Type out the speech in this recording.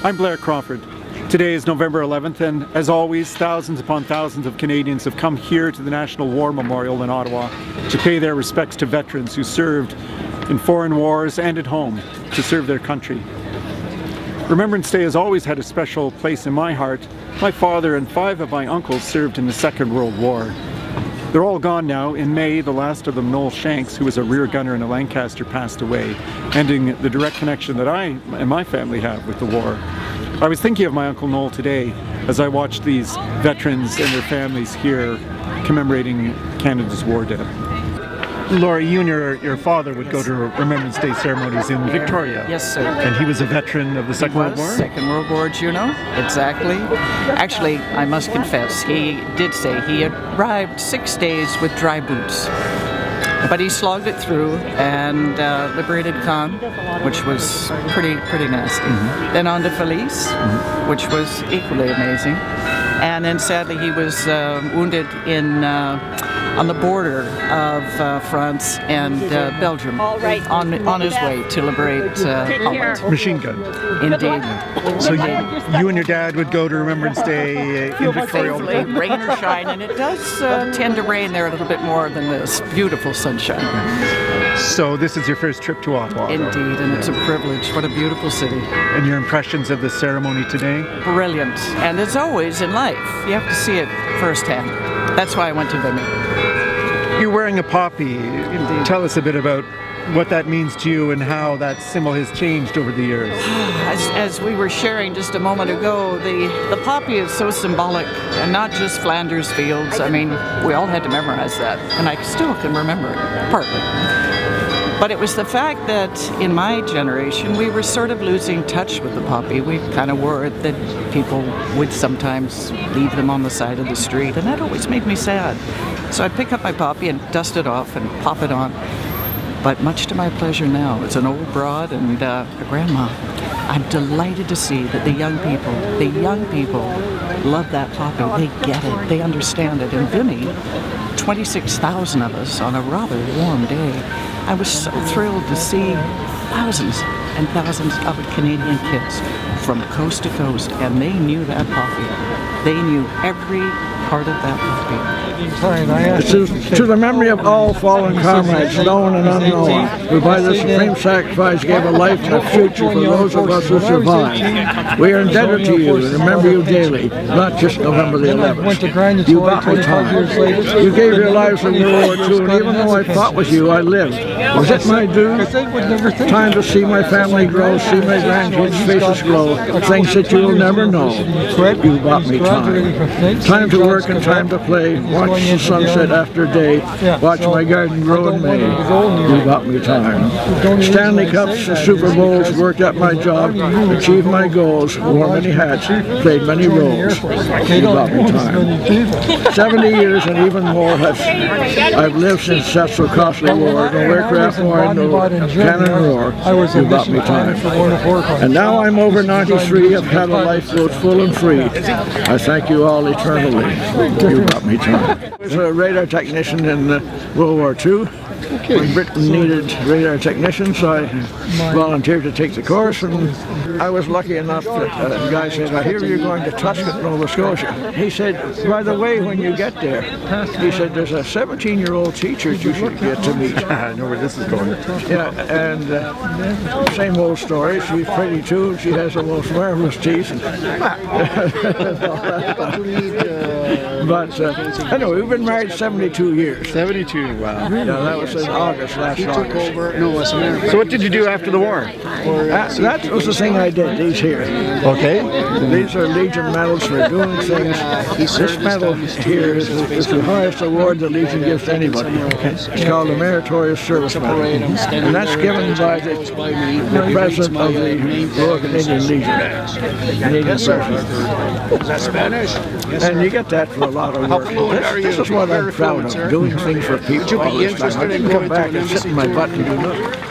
I'm Blair Crawford. Today is November 11th, and as always, thousands upon thousands of Canadians have come here to the National War Memorial in Ottawa to pay their respects to veterans who served in foreign wars and at home to serve their country. Remembrance Day has always had a special place in my heart. My father and 5 of my uncles served in the Second World War. They're all gone now. In May, the last of them, Noel Shanks, who was a rear gunner in a Lancaster, passed away, ending the direct connection that I and my family have with the war. I was thinking of my Uncle Noel today as I watched these veterans and their families here commemorating Canada's war dead. Lorry Yunior, your father, would go to Remembrance Day ceremonies in Victoria. Yes, sir. And he was a veteran of the Second World War? Second World War, you know? Exactly. Actually, I must confess, he did say he arrived 6 days with dry boots. But he slogged it through and liberated Caen, which was pretty nasty. Then on to Felice, which was equally amazing. And then sadly he was wounded in on the border of France and Belgium, on his way to liberate Holland. Machine gun. Indeed. So you and your dad would go to Remembrance Day in Victoria all the time? Rain or shine, and it does tend to rain there a little bit more than this beautiful sunshine. So this is your first trip to Ottawa? Indeed, and it's a privilege. What a beautiful city. And your impressions of the ceremony today? Brilliant. And as always in life, you have to see it firsthand. That's why I went to Vimy. You're wearing a poppy. Indeed. Tell us a bit about what that means to you and how that symbol has changed over the years. As we were sharing just a moment ago, the poppy is so symbolic, and not just Flanders Fields. I mean, we all had to memorize that, and I still can remember it, partly. But it was the fact that in my generation, we were sort of losing touch with the poppy. We kind of worried that people would sometimes leave them on the side of the street, and that always made me sad. So I'd pick up my poppy and dust it off and pop it on. But much to my pleasure now, it's an old broad and a grandma. I'm delighted to see that the young people love that poppy. They get it, they understand it. In Vimy, 26,000 of us on a rather warm day. I was so thrilled to see thousands and thousands of Canadian kids from coast to coast, and they knew that poppy. They knew every part of that poppy. To the memory of all fallen comrades, known and unknown, who by the supreme sacrifice gave a life and a future for those of us who survived. We are indebted to you and remember you daily, not just November the 11th. You bought me time. You gave your lives in World War II, and even though I fought with you, I lived. Was it my due? Time to see my family grow, see my grandkids' faces glow, things that you'll never know. You bought me time. Time to work and time to play, watch the sunset after day, watch my garden grow in May. You bought me time. Stanley Cups and Super Bowls, worked at my job, achieved my goals, wore many hats, played many roles. You bought me time. 70 years and even more I've lived since that so costly war. No aircraft war, no cannon roar. You bought me time. And now I'm over 93, I've had a life both full and free. I thank you all eternally. You bought me time. I was a radar technician in World War II. When Britain needed radar technicians, so I volunteered to take the course, and I was lucky enough that a guy said, I hear you're going to Tuscany, Nova Scotia. He said, by the way, when you get there, he said, there's a 17-year-old teacher you should get to meet. I know where this is going. Yeah, and same old story. She's pretty too. She has the most marvelous teeth. But anyway, we've been married 72 years. 72, wow. Yeah, that was in August, last August. So what did you do after the war? That was the thing I did, these here. Okay. These are Legion medals for doing things. This medal here is the highest award the Legion gives to anybody. It's called the Meritorious Service Medal. And that's given by the President of the Royal Canadian Legion. Canadian President. Is that Spanish? And you get that for a lot of work. This is what I'm proud of, doing things for people all this time. I didn't come back and sit in my butt and do nothing.